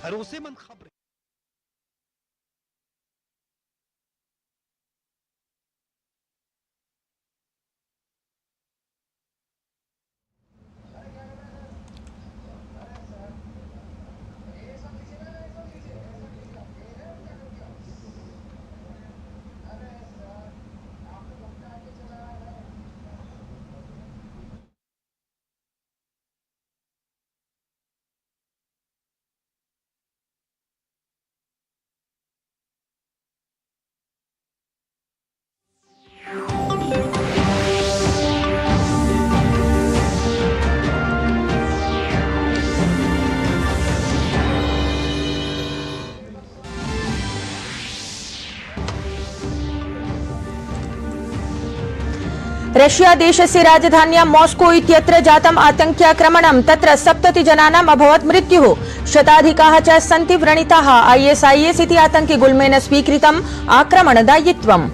भरोसेमंद खबरें। रशिया देशस्य राजधान्यां मॉस्को इत्यत्र जातम् आतङ्क्याक्रमणं तत्र 70 जनानाम् अभवत् मृत्युः, शताधिकाः च सन्ति व्रणिताः। ISIS इति आतङ्कि गुल्मेन स्वीकृतम् आक्रमणदायित्वम्।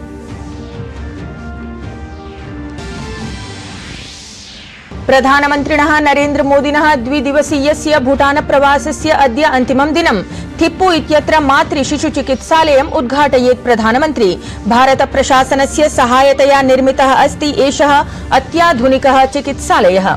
प्रधानमन्त्रिणः नरेन्द्र मोदिनः द्विदिवसीयस्य भूटान प्रवासस्य अद्य अन्तिमं दिनम्। थिप्पू इत्यत्र मातृशिशुचिकित्सालयम् उद्घाटयेत् प्रधानमन्त्री। भारत प्रशासनस्य सहायतया निर्मितः अस्ति एषः अत्याधुनिकः चिकित्सालयः।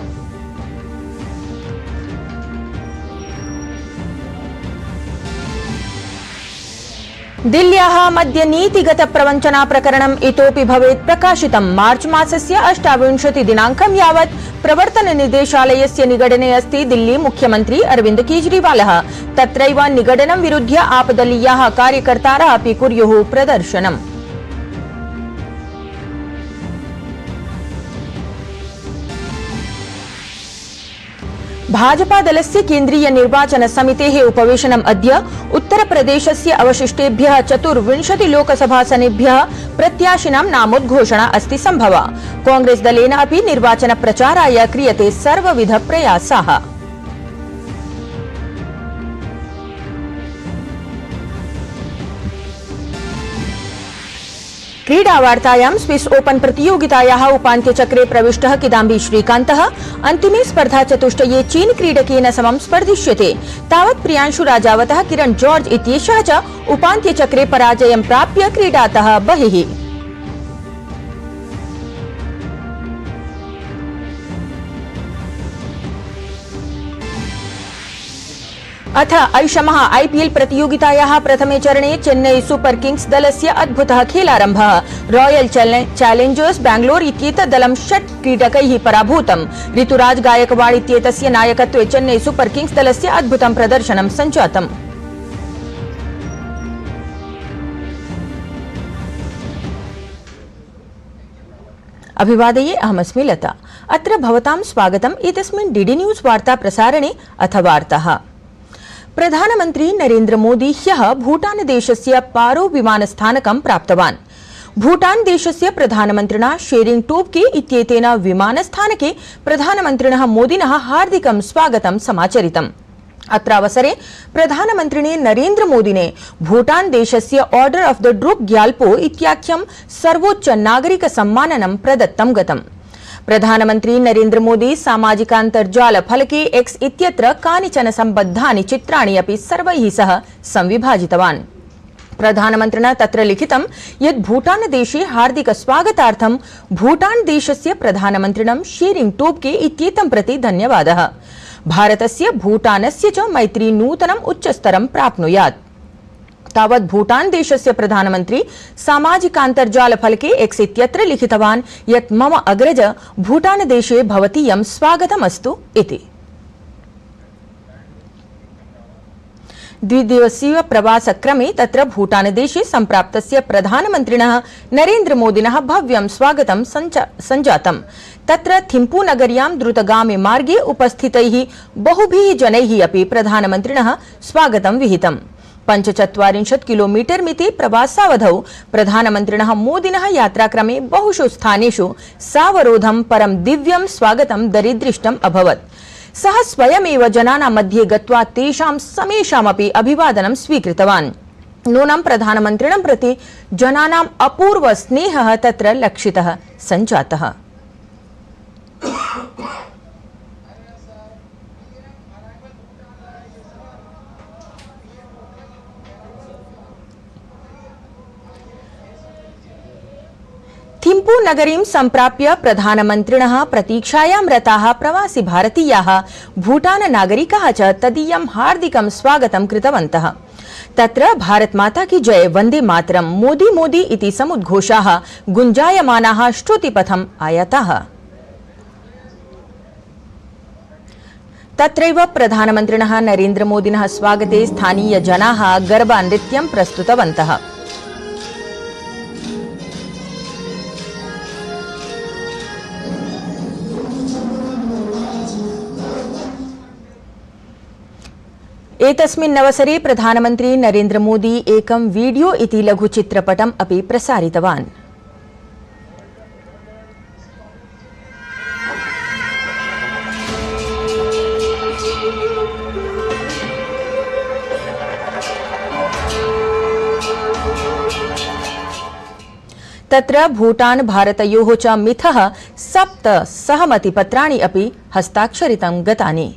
दिल्ल्याः मद्य नीतिगत प्रवञ्चना प्रकरणम् इतोपि भवेत् प्रकाशितम्। मार्च मासस्य 28 दिनाङ्कं यावत् प्रवर्तन निदेशालयस्य निगडने अस्ति दिल्ली मुख्यमन्त्री अरविन्द केजरीवालः। तत्रैव निगडनं विरुध्य आपदलीयाः कार्यकर्तारः अपि कुर्युः प्रदर्शनम्। भाजपा दलस्य केन्द्रीय निर्वाचन समितेः उपवेशनम् अद्य। उत्तरप्रदेशस्य अवशिष्टेभ्यः 24 लोकसभासनेभ्यः प्रत्याशिनां नामोद्घोषणा अस्ति सम्भवा। कांग्रेस दलेन अपि निर्वाचन प्रचाराय क्रियते सर्वविध प्रयासाः। क्रीडावार्तायां स्विस ओपन प्रतियोगितायाः उपान्त्यचक्रे प्रविष्टः किदाम्बी श्रीकान्तः अन्तिमे स्पर्धाचतुष्टये चीन क्रीडकेन समं स्पर्धिष्यते। तावत् प्रियांशु राजावतः किरण जॉर्ज इत्येषः च उपान्त्यचक्रे पराजयं प्राप्य क्रीडातः बहिः। अथ ऐषमः IPL प्रतियोगितायाः प्रथमे चरणे चेन्नई सुपर किंग्स दलस्य अद्भुतः खेलारम्भः। रॉयल चैलेंजर्स बैंगलोर इत्येतत् दलं 6 क्रीडकैः पराभूतम्। ऋतुराज गायकवाड़ इत्येतस्य नायकत्वे चेन्नई सुपर किंग्स दलस्य अद्भुतं प्रदर्शनं सञ्जातम्। अभिवादये, अहमस्मि लता। अत्र भवतां स्वागतम् एतस्मिन् डीडी न्यूज वार्ता प्रसारणे। अथ वार्ताः। प्रधानमन्त्री नरेन्द्र मोदी ह्यः भूटान देशस्य पारो विमानस्थानकं प्राप्तवान्। भूटान देशस्य प्रधानमन्त्रिणा शेरिंग टोब्गे इत्येतेन विमानस्थानके प्रधानमन्त्रिणः मोदिनः हार्दिकं स्वागतं समाचरितम्। अत्रावसरे प्रधानमन्त्रिणे नरेन्द्र मोदिने भूटान देशस्य order of the Druk Gyalpo इत्याख्यं सर्वोच्च नागरिक सम्माननं प्रदत्तं गतम्। प्रधानमन्त्री नरेन्द्र मोदी सामाजिकान्तर्जाल फलके X इत्यत्र कानिचन सम्बद्धानि चित्राणि अपि सर्वैः सह संविभाजितवान्। प्रधानमन्त्रिणा तत्र लिखितं यत् भूटान देशे हार्दिक स्वागतार्थं भूटान देशस्य प्रधानमन्त्रिणं शेरिंग टोब्गे इत्येतं प्रति धन्यवादः। भारतस्य भूटानस्य च मैत्री नूतनम् उच्चस्तरं प्राप्नुयात्। तावत् भूटान देशस्य प्रधानमन्त्री सामाजिकान्तर्जाल फलके X इत्यत्र लिखितवान् यत् मम अग्रज भूटान देशे भवतीयं स्वागतमस्तु इति। द्विदिवसीय प्रवासक्रमे तत्र भूटान देशे सम्प्राप्तस्य प्रधानमन्त्रिणः नरेन्द्र मोदिनः भव्यं स्वागतं सञ्जातम्। तत्र थिम्पू नगर्यां द्रुतगामी मार्गे उपस्थितैः बहुभिः जनैः अपि प्रधानमन्त्रिणः स्वागतं विहितम्। 45 किलोमीटर मिति प्रवासावधौ प्रधानमन्त्रिणः मोदिनः यात्राक्रमे बहुषु स्थानेषु सावरोधं परं दिव्यं स्वागतं दरीदृष्टम् अभवत्। सः स्वयमेव जनानां मध्ये गत्वा तेषां समेषामपि अभिवादनं स्वीकृतवान्। नूनं प्रधानमन्त्रिणं प्रति जनानाम् अपूर्व स्नेहः तत्र लक्षितः सञ्जातः। थिम्पू नगरीं सम्प्राप्य प्रधानमन्त्रिणः प्रतीक्षायां रताः प्रवासी भारतीयाः भूटान नागरिकाः च तदीयं हार्दिकं स्वागतं कृतवन्तः। तत्र भारत माता की जय, वन्दे मातरं, मोदी मोदी इति समुद्घोषाः गुञ्जायमानाः श्रुतिपथम् आयाताः। तत्रैव प्रधानमन्त्रिणः नरेन्द्रमोदिनः स्वागते स्थानीयजनाः गरबा नृत्यं प्रस्तुतवन्तः। एतस्मिन् अवसरे प्रधानमन्त्री नरेन्द्र मोदी एकं वीडियो इति लघुचित्रपटम् अपि प्रसारितवान्। तत्र भूटान भारतयोः च मिथः 7 सहमतिपत्राणि अपि हस्ताक्षरितं गतानि।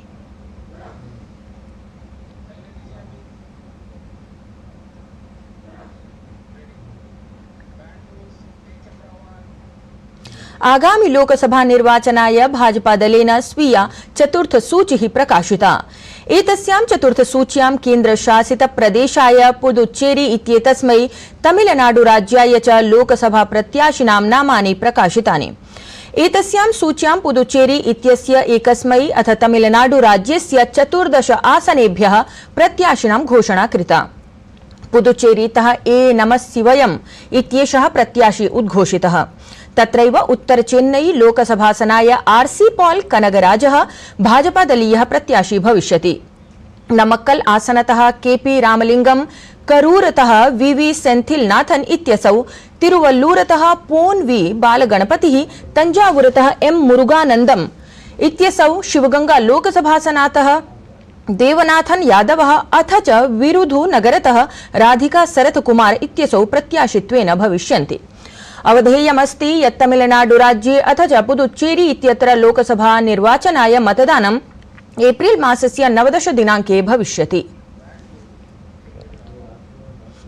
आगामि लोकसभा निर्वाचनाय भाजपा दलेन स्वीया चतुर्थ सूचिः प्रकाशिता। एतस्यां चतुर्थ सूच्यां केन्द्रशासित प्रदेशाय पुदुच्चेरी इत्येतस्मै, तमिलनाडु राज्याय च लोकसभा प्रत्याशिनां नामानि प्रकाशितानि। एतस्यां सूच्यां पुदुच्चेरी इत्यस्य एकस्मै अथ तमिलनाडु राज्यस्य 14 आसनेभ्यः प्रत्याशिनां घोषणा कृता। पुदुच्चेरीतः ए नमस्सिवयम् इत्येषः प्रत्याशी उद्घोषितः। तत्रैव उत्तर चेन्नई लोकसभासनाय आरसी पॉल कनगराजः भाजपादलीयः प्रत्याशी भविष्यति। नमक्कल आसनतः केपी रामलिंगम, करूरतः वीवी सेन्थिलनाथन इत्यसौ, तिरुवल्लूरतः पोन वी बालगणपतिः, तंजावुरतः एम मुरुगानंदम इत्यसौ, शिवगंगा लोकसभासनातः देवनाथन यादवः अथ च विरुधुनगरतः राधिका सरथकुमार इत्यसौ प्रत्याशित्वेन भविष्यन्ति। अवधेयमस्ति यत् तमिलनाडु राज्ये अथ च पुदुच्चेरी इत्यत्र लोकसभा निर्वाचनाय मतदानम् एप्रिल मासस्य 19 दिनाङ्के भविष्यति।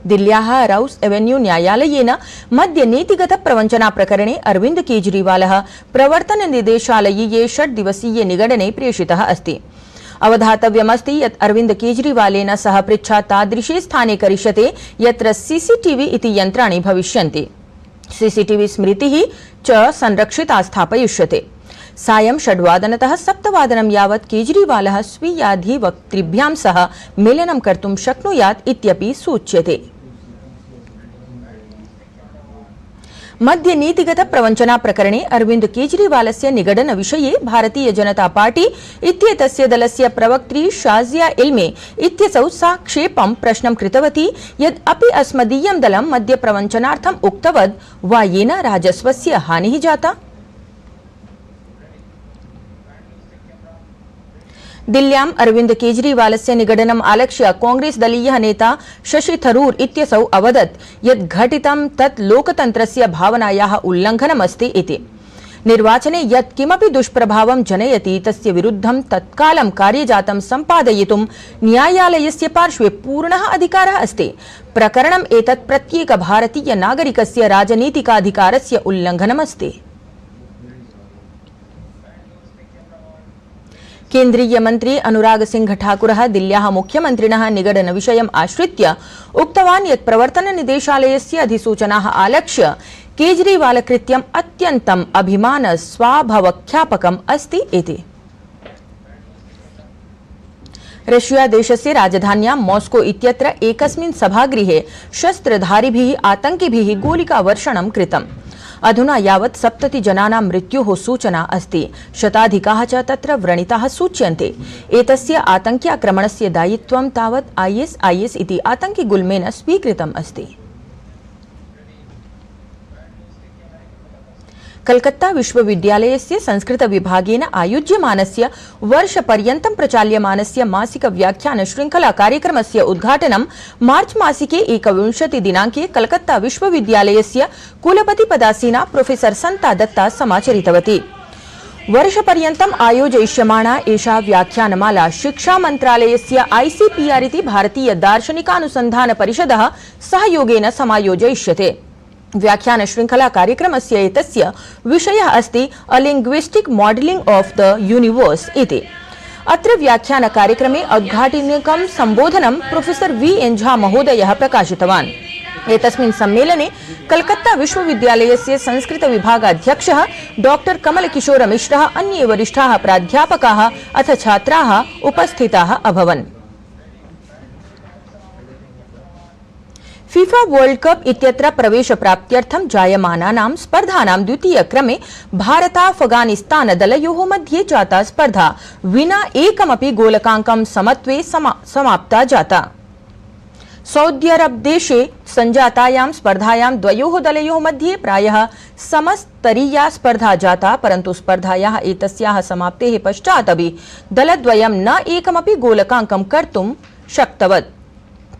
दिल्ल्याः राउस एवेन्यू न्यायालयेन मद्यनीतिगत प्रवञ्चना प्रकरणे अरविन्द केजरीवालः प्रवर्तन निदेशालयीये 6 दिवसीय निगडने प्रेषितः अस्ति। अवधातव्यमस्ति यत् अरविन्द केजरीवालेन सह पृच्छा तादृशे स्थाने करिष्यते यत्र सीसीटीवी इति यन्त्राणि भविष्यन्ति। सीसीटीवी स्मृतिः च संरक्षिता स्थापयिष्यते। सायं 6 वादनतः 7 वादनं यावत् केजरीवालः स्वीयाधिवक्तृभ्यां सह मेलनं कर्तुं शक्नुयात् इत्यपि सूच्यते। मद्यनीतिगत प्रवञ्चना प्रकरणे अरविन्द केजरीवालस्य निगडन विषये भारतीय जनता पार्टी इत्येतस्य दलस्य प्रवक्त्री शाजिया इल्मे इत्यसौ साक्षेपं प्रश्नं कृतवती यद् अपि अस्मदीयं दलं मद्यप्रवञ्चनार्थम् उक्तवद् वा येन राजस्वस्य हानिः जाता। दिल्ल्याम् अरविन्द केजरीवालस्य निगडनम् आलक्ष्य कांग्रेस दलीयः नेता शशि थरूर इत्यसौ अवदत् यत् घटितं तत् लोकतन्त्रस्य भावनायाः उल्लङ्घनमस्ति इति। निर्वाचने यत् किमपि दुष्प्रभावं जनयति तस्य विरुद्धं तत्कालं कार्यजातं सम्पादयितुं न्यायालयस्य पार्श्वे पूर्णः अधिकारः अस्ति। प्रकरणम् एतत् प्रत्येक भारतीय नागरिकस्य राजनीतिकाधिकारस्य उल्लङ्घनमस्ति। केन्द्रीय मन्त्री अनुराग सिंह ठाकुरः दिल्ल्याः मुख्यमन्त्रिणः निगडन विषयम् आश्रित्य उक्तवान् यत् प्रवर्तन निदेशालयस्य अधिसूचनाः आलक्ष्य केजरीवाल कृत्यम् अत्यन्तम् अभिमान स्वाभवख्यापकम् अस्ति इति। रशिया देशस्य राजधान्यां मॉस्को इत्यत्र एकस्मिन् सभागृहे शस्त्रधारिभिः आतङ्किभिः गोलिकावर्षणं कृतम्। अधुना यावत् 70 जनानां मृत्योः सूचना अस्ति। शताधिकाः च तत्र व्रणिताः सूच्यन्ते। एतस्य आतङ्क्याक्रमणस्य दायित्वं तावत् ISIS इति आतङ्किगुल्मेन स्वीकृतम् अस्ति। कलकत्ता विश्वविद्यालयस्य संस्कृत विभागेन आयोज्यमानस्य वर्षपर्यन्तं प्रचाल्यमानस्य मासिक व्याख्यान श्रृंखला कार्यक्रमस्य उद्घाटनं मार्च मासिके 21 दिनाङ्के कलकत्ता विश्वविद्यालयस्य कुलपतिपदासीना प्रोफेसर सन्ता दत्ता समाचरितवती। वर्षपर्यन्तम् आयोजयिष्यमाणा एषा व्याख्यानमाला शिक्षा मन्त्रालयस्य ICPR इति भारतीय दार्शनिकानुसन्धान परिषदः सहयोगेन समायोजयिष्यते। व्याख्यान श्रृंखला कार्यक्रमस्य एतस्य विषयः अस्ति a linguistic modelling of the universe इति। अत्र व्याख्यान कार्यक्रमे औद्घाटनिकं संबोधनं प्रोफेसर वी.एन. झा महोदयः प्रकाशितवान्। एतस्मिन् सम्मेलने कलकत्ता विश्वविद्यालयस्य संस्कृत विभागाध्यक्षः डॉक्टर कमलकिशोर मिश्रः, अन्ये वरिष्ठाः प्राध्यापकाः अथ छात्राः उपस्थिताः अभवन्। फीफा वर्ल्ड कप इत्यत्र प्रवेश प्राप्त्यर्थं जायमानानां स्पर्धानां द्वितीय क्रमे भारत-अफगानिस्तान दलयोः मध्ये जाता स्पर्धा विना एकमपि गोलकाङ्कं समत्वे समाप्ता जाता। सऊदी अरब देशे संजातायां स्पर्धायां द्वयोः दलयोः मध्ये प्रायः समस्तरीया स्पर्धा जाता, परन्तु स्पर्धायाः एतस्याः समाप्तेः पश्चात् अपि दलद्वयं न एकमपि गोलकाङ्कं कर्तुं शक्तवत्।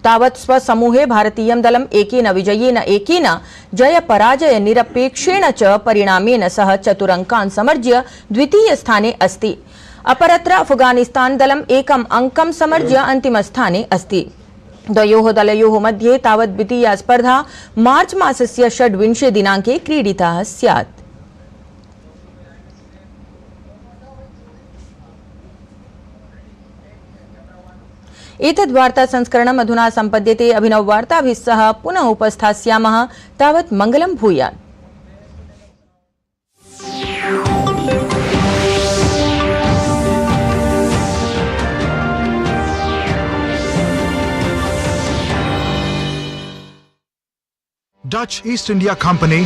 तावत् स्वसमूहे भारतीयं दलम् एकेन विजयेन एकेन जयपराजय निरपेक्षेण च परिणामेन सह 4 अङ्कान् समर्ज्य द्वितीयस्थाने अस्ति। अपरत्र अफगानिस्तान दलम् 1 अङ्कं समर्ज्य अन्तिमस्थाने अस्ति। द्वयोः दलयोः मध्ये तावत् द्वितीया स्पर्धा मार्च मासस्य 26 दिनाङ्के क्रीडिता स्यात्। एतद् वार्ता संस्करणम् अधुना सम्पद्यते। अभिनव वार्ताभिः सह पुनः उपस्थास्यामः। तावत् मङ्गलं भूयात्। Dutch East India Company